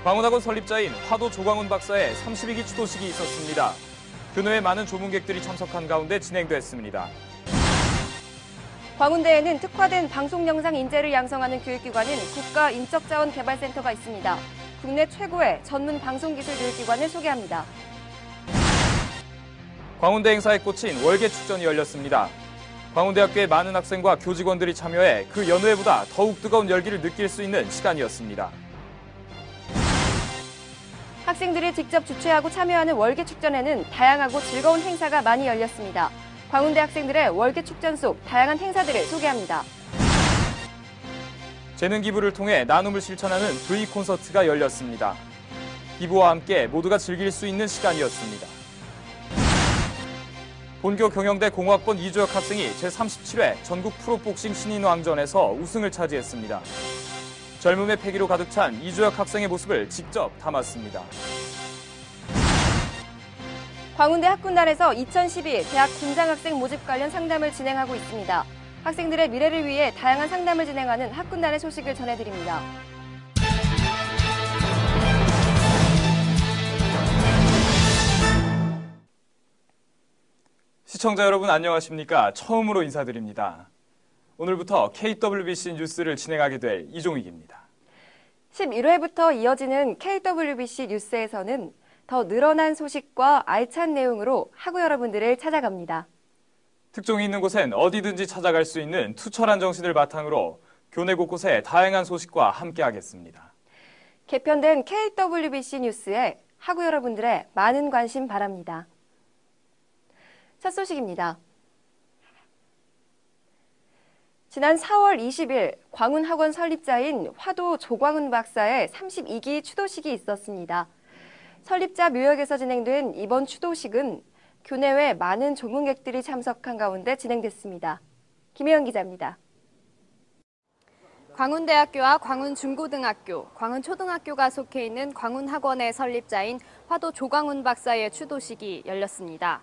광운학원 설립자인 화도 조광훈 박사의 32기 추도식이 있었습니다. 교내에 많은 조문객들이 참석한 가운데 진행됐습니다. 광운대에는 특화된 방송 영상 인재를 양성하는 교육기관인 국가인적자원개발센터가 있습니다. 국내 최고의 전문 방송기술 교육기관을 소개합니다. 광운대 행사에 꽂힌 월계 축전이 열렸습니다. 광운대학교의 많은 학생과 교직원들이 참여해 그 연회보다 더욱 뜨거운 열기를 느낄 수 있는 시간이었습니다. 학생들이 직접 주최하고 참여하는 월계 축전에는 다양하고 즐거운 행사가 많이 열렸습니다. 광운대 학생들의 월계 축전 속 다양한 행사들을 소개합니다. 재능 기부를 통해 나눔을 실천하는 V 콘서트가 열렸습니다. 기부와 함께 모두가 즐길 수 있는 시간이었습니다. 본교 경영대 공학번 이주혁 학생이 제37회 전국 프로복싱 신인왕전에서 우승을 차지했습니다. 젊음의 패기로 가득 찬 이주혁 학생의 모습을 직접 담았습니다. 광운대 학군단에서 2012 대학 군장학생 모집 관련 상담을 진행하고 있습니다. 학생들의 미래를 위해 다양한 상담을 진행하는 학군단의 소식을 전해드립니다. 시청자 여러분 안녕하십니까? 처음으로 인사드립니다. 오늘부터 KWBC 뉴스를 진행하게 될 이종익입니다. 11회부터 이어지는 KWBC 뉴스에서는 더 늘어난 소식과 알찬 내용으로 학우 여러분들을 찾아갑니다. 특종이 있는 곳엔 어디든지 찾아갈 수 있는 투철한 정신을 바탕으로 교내 곳곳에 다양한 소식과 함께하겠습니다. 개편된 KWBC 뉴스에 학우 여러분들의 많은 관심 바랍니다. 첫 소식입니다. 지난 4월 20일 광운학원 설립자인 화도 조광훈 박사의 32기 추도식이 있었습니다. 설립자 묘역에서 진행된 이번 추도식은 교내외 많은 조문객들이 참석한 가운데 진행됐습니다. 김혜연 기자입니다. 광운대학교와 광운중고등학교, 광운초등학교가 속해 있는 광운학원의 설립자인 화도 조광훈 박사의 추도식이 열렸습니다.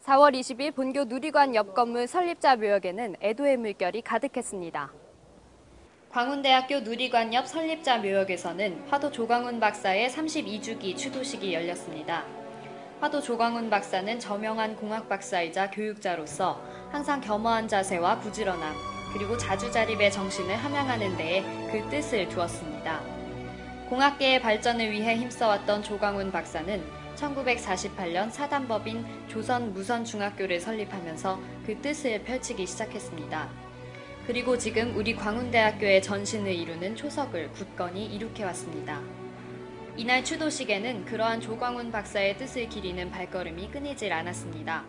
4월 20일 본교 누리관 옆 건물 설립자 묘역에는 애도의 물결이 가득했습니다. 광운대학교 누리관 옆 설립자 묘역에서는 화도 조광훈 박사의 32주기 추도식이 열렸습니다. 화도 조광훈 박사는 저명한 공학 박사이자 교육자로서 항상 겸허한 자세와 부지런함, 그리고 자주자립의 정신을 함양하는 데에 그 뜻을 두었습니다. 공학계의 발전을 위해 힘써왔던 조광훈 박사는 1948년 사단법인 조선무선중학교를 설립하면서 그 뜻을 펼치기 시작했습니다. 그리고 지금 우리 광운대학교의 전신을 이루는 초석을 굳건히 이룩해왔습니다. 이날 추도식에는 그러한 조광훈 박사의 뜻을 기리는 발걸음이 끊이질 않았습니다.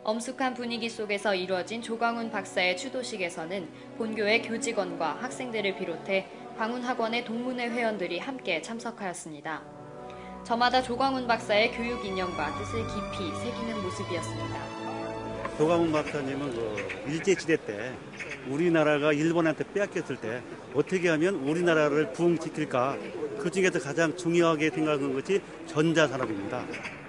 엄숙한 분위기 속에서 이루어진 조광훈 박사의 추도식에서는 본교의 교직원과 학생들을 비롯해 광운학원의 동문회 회원들이 함께 참석하였습니다. 저마다 조광훈 박사의 교육 인연과 뜻을 깊이 새기는 모습이었습니다. 조광훈 박사님은 일제시대 때 우리나라가 일본한테 빼앗겼을 때 어떻게 하면 우리나라를 부흥시킬까, 그 중에서 가장 중요하게 생각한 것이 전자산업입니다.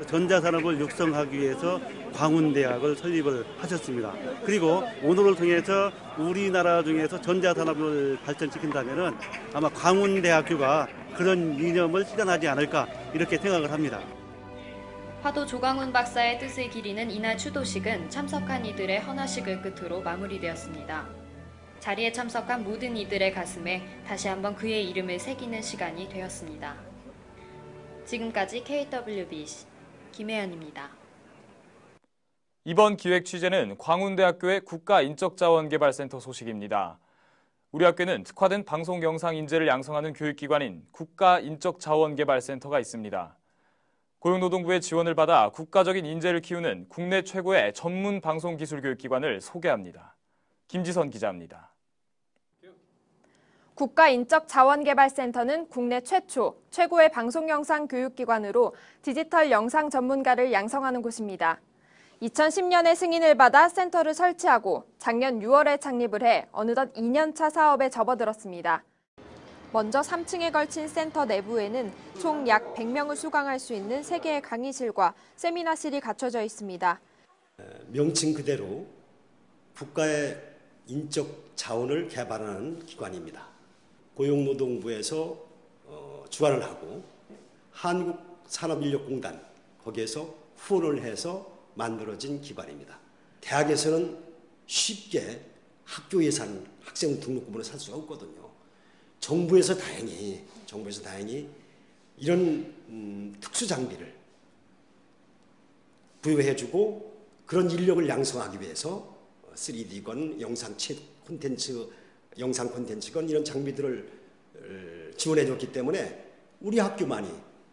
전자산업을 육성하기 위해서 광운대학을 설립을 하셨습니다. 그리고 오늘을 통해서 우리나라 중에서 전자산업을 발전시킨다면 아마 광운대학교가 그런 이념을 실현하지 않을까 이렇게 생각을 합니다. 화도 조광훈 박사의 뜻을 기리는 이날 추도식은 참석한 이들의 헌화식을 끝으로 마무리되었습니다. 자리에 참석한 모든 이들의 가슴에 다시 한번 그의 이름을 새기는 시간이 되었습니다. 지금까지 KWBC 김혜연입니다. 이번 기획 취재는 광운대학교의 국가인적자원개발센터 소식입니다. 우리 학교는 특화된 방송 영상 인재를 양성하는 교육기관인 국가인적자원개발센터가 있습니다. 고용노동부의 지원을 받아 국가적인 인재를 키우는 국내 최고의 전문 방송기술교육기관을 소개합니다. 김지선 기자입니다. 국가인적자원개발센터는 국내 최고의 방송영상 교육기관으로 디지털 영상 전문가를 양성하는 곳입니다. 2010년에 승인을 받아 센터를 설치하고 작년 6월에 창립을 해 어느덧 2년차 사업에 접어들었습니다. 먼저 3층에 걸친 센터 내부에는 총 약 100명을 수강할 수 있는 3개의 강의실과 세미나실이 갖춰져 있습니다. 명칭 그대로 국가의 인적 자원을 개발하는 기관입니다. 고용노동부에서 주관을 하고 한국산업인력공단 거기에서 후원을 해서 만들어진 기관입니다. 대학에서는 쉽게 학교 예산, 학생 등록금으로 살 수가 없거든요. 정부에서 다행히 이런 특수 장비를 부여해주고 그런 인력을 양성하기 위해서 3D건, 영상 콘텐츠건 이런 장비들을 지원해줬기 때문에 우리 학교만이,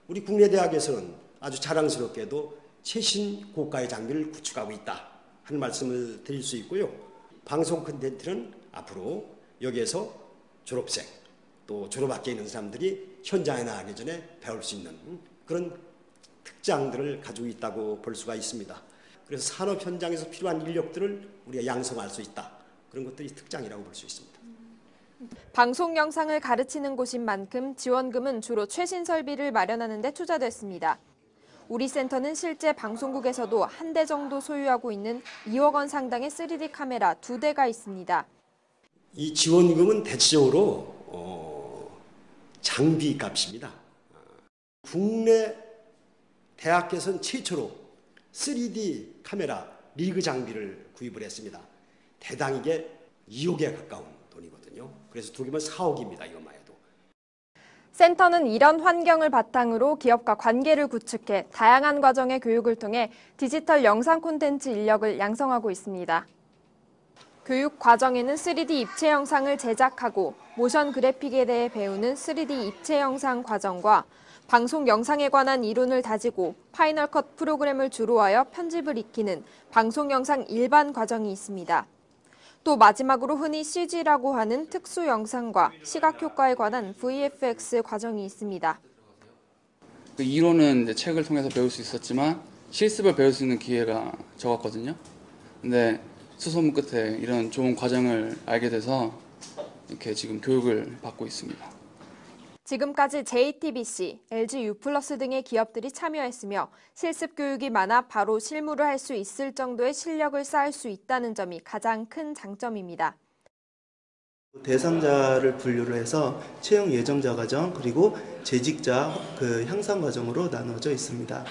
우리 국내 대학에서는 아주 자랑스럽게도 최신 고가의 장비를 구축하고 있다 하는 말씀을 드릴 수 있고요. 방송 콘텐츠는 앞으로 여기에서 졸업생 또 졸업학교에 있는 사람들이 현장에 나가기 전에 배울 수 있는 그런 특장들을 가지고 있다고 볼 수가 있습니다. 그래서 산업 현장에서 필요한 인력들을 우리가 양성할 수 있다. 그런 것들이 특장이라고 볼 수 있습니다. 방송 영상을 가르치는 곳인 만큼 지원금은 주로 최신 설비를 마련하는 데 투자됐습니다. 우리 센터는 실제 방송국에서도 한 대 정도 소유하고 있는 2억 원 상당의 3D 카메라 2대가 있습니다. 이 지원금은 대체적으로 장비 값입니다. 국내 대학에서는 최초로 3D 카메라 리그 장비를 구입을 했습니다. 대당 이게 2억에 가까운 돈이거든요. 그래서 두 개면 4억입니다. 이것만 해도. 센터는 이런 환경을 바탕으로 기업과 관계를 구축해 다양한 과정의 교육을 통해 디지털 영상 콘텐츠 인력을 양성하고 있습니다. 교육 과정에는 3D 입체 영상을 제작하고 모션 그래픽에 대해 배우는 3D 입체 영상 과정과 방송 영상에 관한 이론을 다지고 파이널 컷 프로그램을 주로 하여 편집을 익히는 방송 영상 일반 과정이 있습니다. 또 마지막으로 흔히 CG라고 하는 특수 영상과 시각 효과에 관한 VFX 과정이 있습니다. 이론은 이제 책을 통해서 배울 수 있었지만 실습을 배울 수 있는 기회가 적었거든요. 근데 수소문 끝에 이런 좋은 과정을 알게 돼서 이렇게 지금 교육을 받고 있습니다. 지금까지 JTBC, LG U+ 등의 기업들이 참여했으며 실습 교육이 많아 바로 실무를 할 수 있을 정도의 실력을 쌓을 수 있다는 점이 가장 큰 장점입니다. 대상자를 분류를 해서 채용 예정자 과정 그리고 재직자 향상 과정으로 나누어져 있습니다.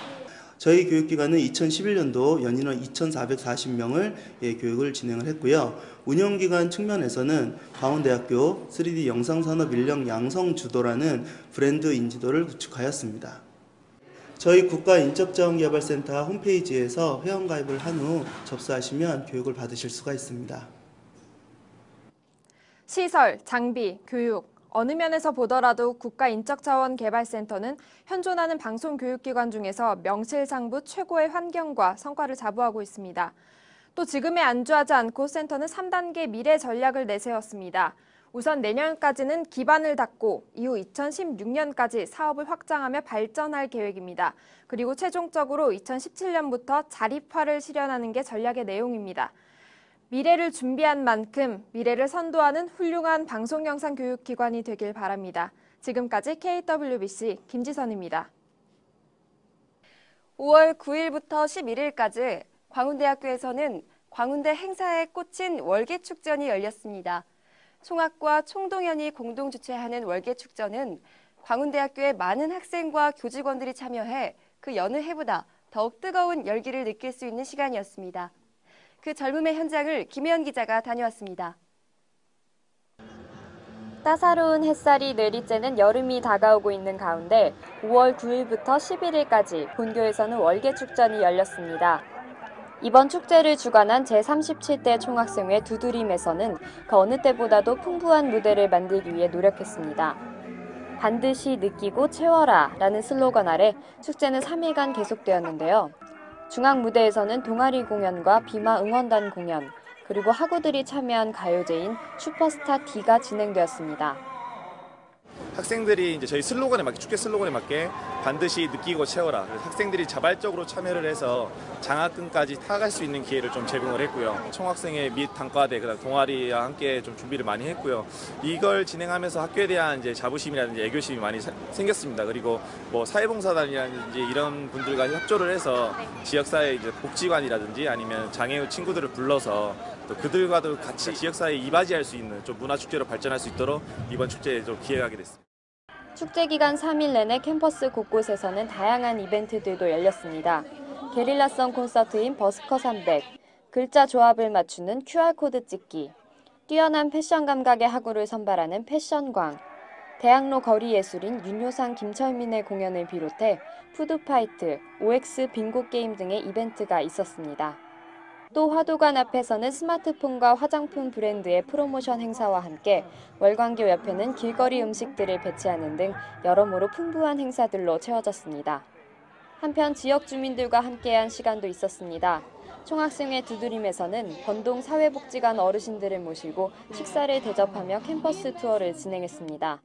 저희 교육기관은 2011년도 연인원 2,440명을 교육을 진행을 했고요. 운영기관 측면에서는 광운대학교 3D 영상산업 인력 양성 주도라는 브랜드 인지도를 구축하였습니다. 저희 국가인적자원개발센터 홈페이지에서 회원가입을 한 후 접수하시면 교육을 받으실 수가 있습니다. 시설, 장비, 교육, 어느 면에서 보더라도 국가인적자원개발센터는 현존하는 방송교육기관 중에서 명실상부 최고의 환경과 성과를 자부하고 있습니다. 또 지금에 안주하지 않고 센터는 3단계 미래 전략을 내세웠습니다. 우선 내년까지는 기반을 닦고 이후 2016년까지 사업을 확장하며 발전할 계획입니다. 그리고 최종적으로 2017년부터 자립화를 실현하는 게 전략의 내용입니다. 미래를 준비한 만큼 미래를 선도하는 훌륭한 방송영상 교육기관이 되길 바랍니다. 지금까지 KWBC 김지선입니다. 5월 9일부터 11일까지 광운대학교에서는 광운대 행사에 꽂힌 월계축전이 열렸습니다. 총학과 총동연이 공동 주최하는 월계축전은 광운대학교의 많은 학생과 교직원들이 참여해 그 여느 해보다 더욱 뜨거운 열기를 느낄 수 있는 시간이었습니다. 그 젊음의 현장을 김혜연 기자가 다녀왔습니다. 따사로운 햇살이 내리쬐는 여름이 다가오고 있는 가운데 5월 9일부터 11일까지 본교에서는 월계축전이 열렸습니다. 이번 축제를 주관한 제37대 총학생회 두드림에서는 그 어느 때보다도 풍부한 무대를 만들기 위해 노력했습니다. 반드시 느끼고 채워라 라는 슬로건 아래 축제는 3일간 계속되었는데요. 중앙 무대에서는 동아리 공연과 비마 응원단 공연, 그리고 학우들이 참여한 가요제인 슈퍼스타 D가 진행되었습니다. 학생들이 이제 저희 슬로건에 맞게, 축제 슬로건에 맞게 반드시 느끼고 채워라. 그래서 학생들이 자발적으로 참여를 해서 장학금까지 타갈 수 있는 기회를 좀 제공을 했고요. 총학생회 및 단과대, 그다음 동아리와 함께 좀 준비를 많이 했고요. 이걸 진행하면서 학교에 대한 이제 자부심이라든지 애교심이 많이 생겼습니다. 그리고 뭐 사회봉사단이라든지 이런 분들과 협조를 해서 지역사회 이제 복지관이라든지 아니면 장애우 친구들을 불러서 또 그들과도 같이 지역사회에 이바지할 수 있는 좀 문화축제로 발전할 수 있도록 이번 축제에 좀 기획하게 됐습니다. 축제 기간 3일 내내 캠퍼스 곳곳에서는 다양한 이벤트들도 열렸습니다. 게릴라성 콘서트인 버스커 300, 글자 조합을 맞추는 QR코드 찍기, 뛰어난 패션 감각의 학우를 선발하는 패션광, 대학로 거리 예술인 윤효상 김철민의 공연을 비롯해 푸드파이트, OX 빙고 게임 등의 이벤트가 있었습니다. 또 화도관 앞에서는 스마트폰과 화장품 브랜드의 프로모션 행사와 함께 월광교 옆에는 길거리 음식들을 배치하는 등 여러모로 풍부한 행사들로 채워졌습니다. 한편 지역 주민들과 함께한 시간도 있었습니다. 총학생회 두드림에서는 번동 사회복지관 어르신들을 모시고 식사를 대접하며 캠퍼스 투어를 진행했습니다.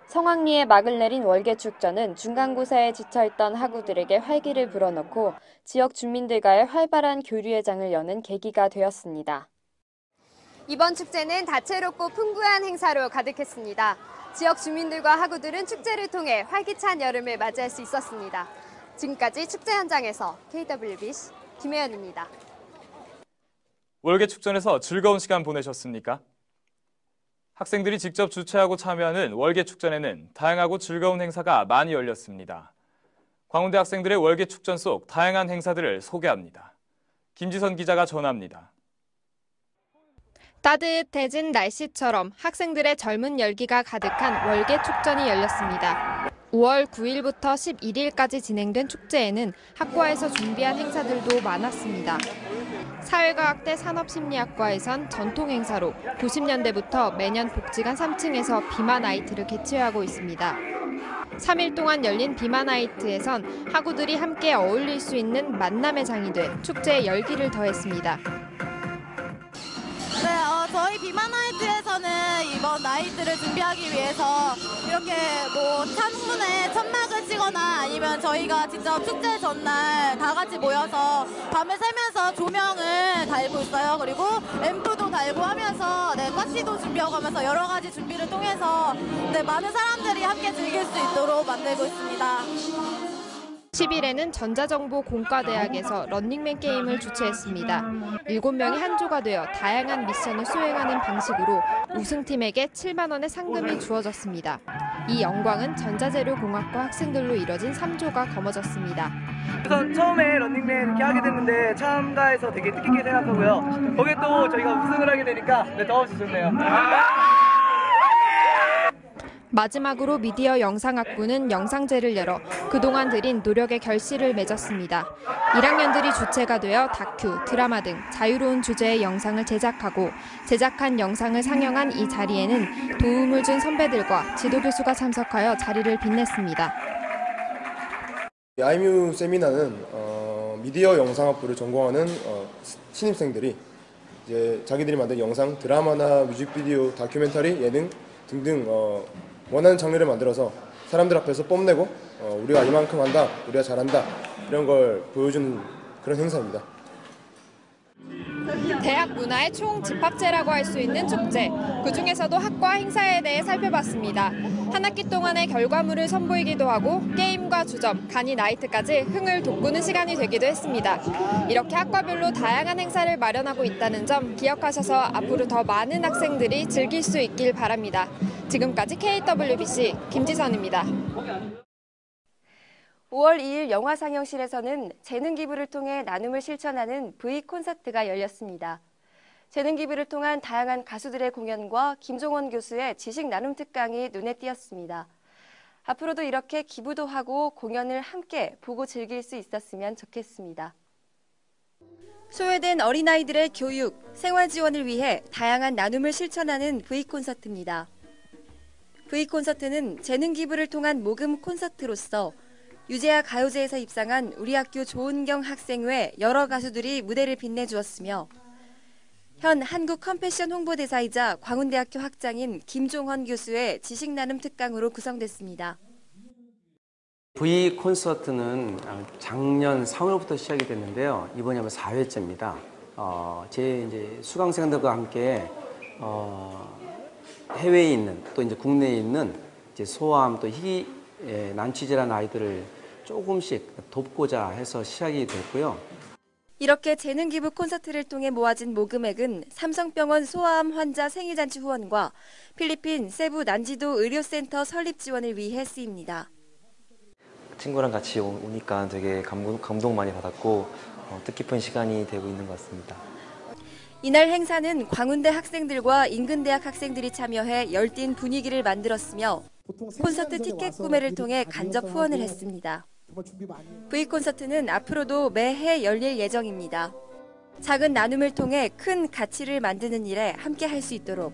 성황리에 막을 내린 월계축전은 중간고사에 지쳐있던 학우들에게 활기를 불어넣고 지역 주민들과의 활발한 교류의 장을 여는 계기가 되었습니다. 이번 축제는 다채롭고 풍부한 행사로 가득했습니다. 지역 주민들과 학우들은 축제를 통해 활기찬 여름을 맞이할 수 있었습니다. 지금까지 축제 현장에서 KWBC 김혜연입니다. 월계축전에서 즐거운 시간 보내셨습니까? 학생들이 직접 주최하고 참여하는 월계축전에는 다양하고 즐거운 행사가 많이 열렸습니다. 광운대 학생들의 월계축전 속 다양한 행사들을 소개합니다. 김지선 기자가 전합니다. 따뜻해진 날씨처럼 학생들의 젊은 열기가 가득한 월계축전이 열렸습니다. 5월 9일부터 11일까지 진행된 축제에는 학과에서 준비한 행사들도 많았습니다. 사회과학대 산업심리학과에선 전통 행사로 90년대부터 매년 복지관 3층에서 비마나이트를 개최하고 있습니다. 3일 동안 열린 비마나이트에선 학우들이 함께 어울릴 수 있는 만남의 장이 돼 축제의 열기를 더했습니다. 네, 저희 비마나이트에서는 이번 나이트를 준비하기 위해서 이렇게 뭐 창문에 천막을 치거나 아니면 저희가 직접 축제 전날 다 같이 모여서 밤을 새면서 조명을 달고 있어요. 그리고 앰프도 달고 하면서 파티도 준비하고 하면서 여러 가지 준비를 통해서 많은 사람들이 함께 즐길 수 있도록 만들고 있습니다. 10일에는 전자정보공과대학에서 런닝맨 게임을 주최했습니다. 7명이 한 조가 되어 다양한 미션을 수행하는 방식으로 우승팀에게 7만 원의 상금이 주어졌습니다. 이 영광은 전자재료공학과 학생들로 이뤄진 3조가 거머졌습니다. 우선 처음에 런닝맨 이렇게 하게 됐는데 참가해서 되게 뜻깊게 생각하고요. 거기에 또 저희가 우승을 하게 되니까 더없이 좋네요. 마지막으로 미디어 영상학부는 영상제를 열어 그동안 들인 노력의 결실을 맺었습니다. 1학년들이 주체가 되어 다큐, 드라마 등 자유로운 주제의 영상을 제작하고 제작한 영상을 상영한 이 자리에는 도움을 준 선배들과 지도교수가 참석하여 자리를 빛냈습니다. 아이뮤 세미나는 미디어 영상학부를 전공하는 신입생들이 이제 자기들이 만든 영상, 드라마나 뮤직비디오, 다큐멘터리, 예능 등등 원하는 장르를 만들어서 사람들 앞에서 뽐내고 우리가 이만큼 한다, 우리가 잘한다 이런 걸 보여주는 그런 행사입니다. 대학 문화의 총집합체라고 할 수 있는 축제. 그중에서도 학과 행사에 대해 살펴봤습니다. 한 학기 동안의 결과물을 선보이기도 하고 게임과 주점, 간이 나이트까지 흥을 돋구는 시간이 되기도 했습니다. 이렇게 학과별로 다양한 행사를 마련하고 있다는 점 기억하셔서 앞으로 더 많은 학생들이 즐길 수 있길 바랍니다. 지금까지 KWBC 김지선입니다. 5월 2일 영화상영실에서는 재능 기부를 통해 나눔을 실천하는 V콘서트가 열렸습니다. 재능 기부를 통한 다양한 가수들의 공연과 김종원 교수의 지식 나눔 특강이 눈에 띄었습니다. 앞으로도 이렇게 기부도 하고 공연을 함께 보고 즐길 수 있었으면 좋겠습니다. 소외된 어린아이들의 교육, 생활 지원을 위해 다양한 나눔을 실천하는 V콘서트입니다. V콘서트는 재능 기부를 통한 모금 콘서트로서 유재하 가요제에서 입상한 우리 학교 조은경 학생 외 여러 가수들이 무대를 빛내주었으며 현 한국 컴패션 홍보대사이자 광운대학교 학장인 김종헌 교수의 지식나눔 특강으로 구성됐습니다. V 콘서트는 작년 3월부터 시작이 됐는데요. 이번이 아마 4회째입니다. 제 이제 수강생들과 함께 해외에 있는 또 이제 국내에 있는 이제 소아암 또 난치질환 아이들을 조금씩 돕고자 해서 시작이 됐고요. 이렇게 재능 기부 콘서트를 통해 모아진 모금액은 삼성병원 소아암 환자 생일잔치 후원과 필리핀 세부 난지도 의료센터 설립 지원을 위해 쓰입니다. 친구랑 같이 오니까 되게 감동 많이 받았고 뜻깊은 시간이 되고 있는 것 같습니다. 이날 행사는 광운대 학생들과 인근 대학 학생들이 참여해 열띤 분위기를 만들었으며 콘서트 티켓 구매를 통해 간접 후원을 했습니다. V콘서트는 앞으로도 매해 열릴 예정입니다. 작은 나눔을 통해 큰 가치를 만드는 일에 함께 할 수 있도록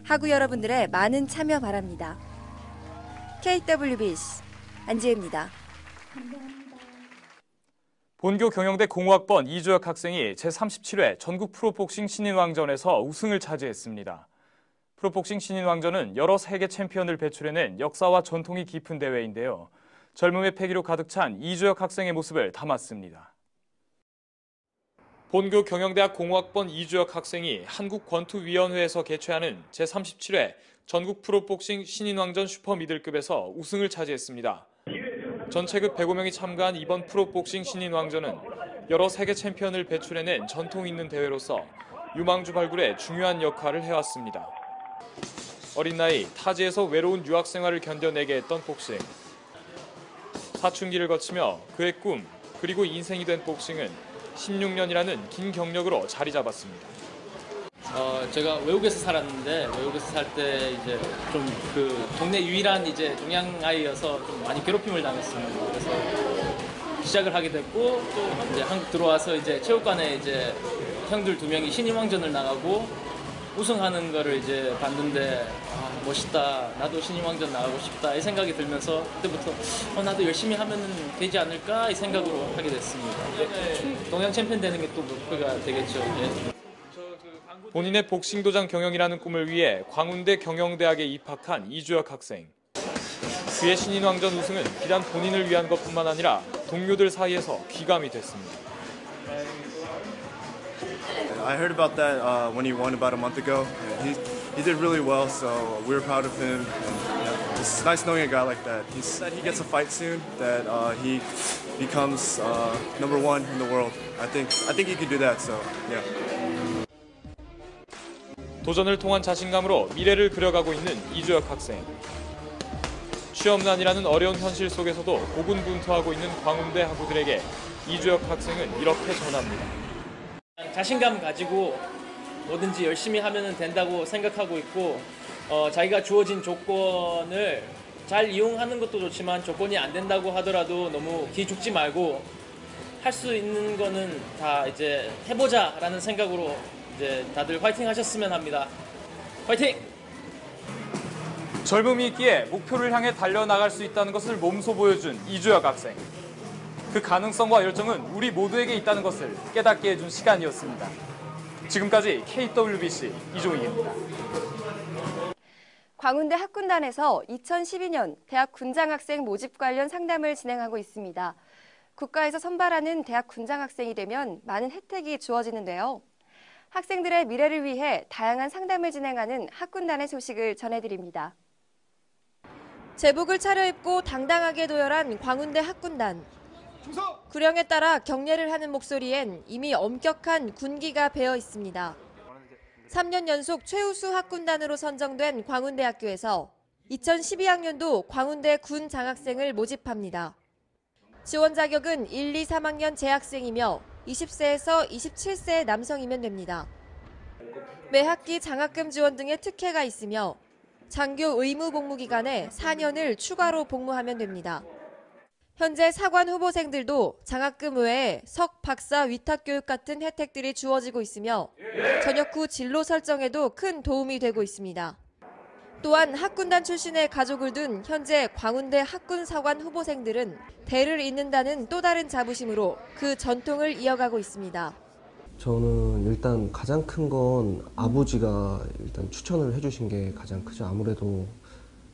하구 여러분들의 많은 참여 바랍니다. KWBC 안지혜입니다. 본교 경영대 공학번 이주혁 학생이 제37회 전국 프로복싱 신인왕전에서 우승을 차지했습니다. 프로복싱 신인왕전은 여러 세계 챔피언을 배출해낸 역사와 전통이 깊은 대회인데요. 젊음의 패기로 가득 찬 이주혁 학생의 모습을 담았습니다. 본교 경영대학 공학번 이주혁 학생이 한국권투위원회에서 개최하는 제37회 전국 프로복싱 신인왕전 슈퍼미들급에서 우승을 차지했습니다. 전체급 105명이 참가한 이번 프로복싱 신인왕전은 여러 세계 챔피언을 배출해낸 전통 있는 대회로서 유망주 발굴에 중요한 역할을 해왔습니다. 어린 나이 타지에서 외로운 유학 생활을 견뎌내게 했던 복싱. 사춘기를 거치며 그의 꿈 그리고 인생이 된 복싱은 16년이라는 긴 경력으로 자리 잡았습니다. 제가 외국에서 살았는데 외국에서 살 때 이제 좀 그 동네 유일한 이제 동양 아이여서 좀 많이 괴롭힘을 당했습니다. 그래서 시작을 하게 됐고 또 이제 한국 들어와서 이제 체육관에 이제 형들 2명이 신인왕전을 나가고 우승하는 거를 이제 봤는데 멋있다. 나도 신인왕전 나가고 싶다. 이 생각이 들면서 그때부터 나도 열심히 하면 되지 않을까 이 생각으로 하게 됐습니다. 동양 챔피언 되는 게 또 목표가 되겠죠. 이제. 본인의 복싱 도장 경영이라는 꿈을 위해 광운대 경영대학에 입학한 이주혁 학생. 그의 신인왕전 우승은 비단 본인을 위한 것뿐만 아니라 동료들 사이에서 귀감이 됐습니다. I heard about that when he won about a month ago. He did really well, so we were proud of him. And, it's nice knowing a guy like that. He said he gets a fight soon, that he becomes number 1 in the world. I think he can do that. So yeah. 도전을 통한 자신감으로 미래를 그려가고 있는 이주혁 학생. 취업난이라는 어려운 현실 속에서도 고군분투하고 있는 광운대 학우들에게 이주혁 학생은 이렇게 전합니다. 자신감 가지고 뭐든지 열심히 하면 된다고 생각하고 있고 자기가 주어진 조건을 잘 이용하는 것도 좋지만 조건이 안 된다고 하더라도 너무 기죽지 말고 할 수 있는 거는 다 이제 해보자라는 생각으로 이제 다들 화이팅 하셨으면 합니다. 화이팅! 젊음이 있기에 목표를 향해 달려나갈 수 있다는 것을 몸소 보여준 이주혁 학생. 그 가능성과 열정은 우리 모두에게 있다는 것을 깨닫게 해준 시간이었습니다. 지금까지 KWBC 이종익입니다. 광운대 학군단에서 2012년 대학 군장학생 모집 관련 상담을 진행하고 있습니다. 국가에서 선발하는 대학 군장학생이 되면 많은 혜택이 주어지는데요. 학생들의 미래를 위해 다양한 상담을 진행하는 학군단의 소식을 전해드립니다. 제복을 차려입고 당당하게 도열한 광운대 학군단. 구령에 따라 경례를 하는 목소리엔 이미 엄격한 군기가 배어 있습니다. 3년 연속 최우수 학군단으로 선정된 광운대학교에서 2012학년도 광운대 군 장학생을 모집합니다. 지원 자격은 1, 2, 3학년 재학생이며 20세에서 27세 남성이면 됩니다. 매 학기 장학금 지원 등의 특혜가 있으며 장교 의무 복무 기간에 4년을 추가로 복무하면 됩니다. 현재 사관 후보생들도 장학금 외에 석, 박사 위탁 교육 같은 혜택들이 주어지고 있으며 전역 후 진로 설정에도 큰 도움이 되고 있습니다. 또한 학군단 출신의 가족을 둔 현재 광운대 학군사관 후보생들은 대를 잇는다는 또 다른 자부심으로 그 전통을 이어가고 있습니다. 저는 일단 가장 큰 건 아버지가 일단 추천을 해주신 게 가장 크죠. 아무래도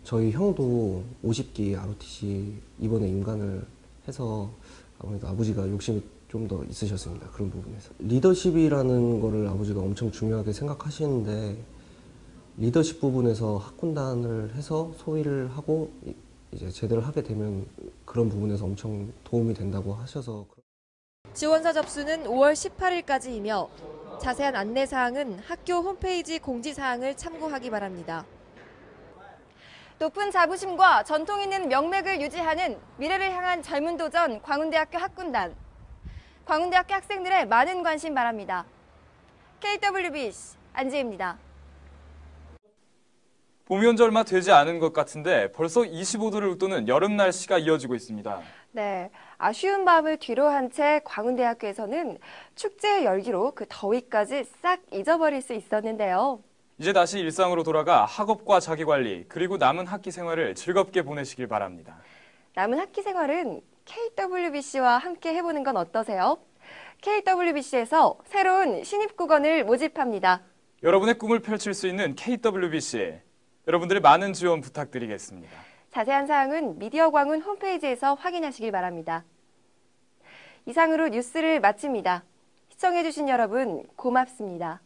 저희 형도 50기 ROTC 이번에 임관을 해서 아무래도 아버지가 욕심이 좀 더 있으셨습니다. 그런 부분에서. 리더십이라는 거를 아버지가 엄청 중요하게 생각하시는데 리더십 부분에서 학군단을 해서 소위를 하고 이제 제대로 하게 되면 그런 부분에서 엄청 도움이 된다고 하셔서. 지원서 접수는 5월 18일까지이며 자세한 안내사항은 학교 홈페이지 공지사항을 참고하기 바랍니다. 높은 자부심과 전통 있는 명맥을 유지하는 미래를 향한 젊은 도전 광운대학교 학군단. 광운대학교 학생들의 많은 관심 바랍니다. KWBC 안지혜입니다. 봄이 온 지 얼마 되지 않은 것 같은데 벌써 25도를 웃도는 여름 날씨가 이어지고 있습니다. 네, 아쉬운 마음을 뒤로 한 채 광운대학교에서는 축제 열기로 그 더위까지 싹 잊어버릴 수 있었는데요. 이제 다시 일상으로 돌아가 학업과 자기관리 그리고 남은 학기 생활을 즐겁게 보내시길 바랍니다. 남은 학기 생활은 KWBC와 함께 해보는 건 어떠세요? KWBC에서 새로운 신입국원을 모집합니다. 여러분의 꿈을 펼칠 수 있는 KWBC. 여러분들의 많은 지원 부탁드리겠습니다. 자세한 사항은 미디어 광운 홈페이지에서 확인하시길 바랍니다. 이상으로 뉴스를 마칩니다. 시청해주신 여러분 고맙습니다.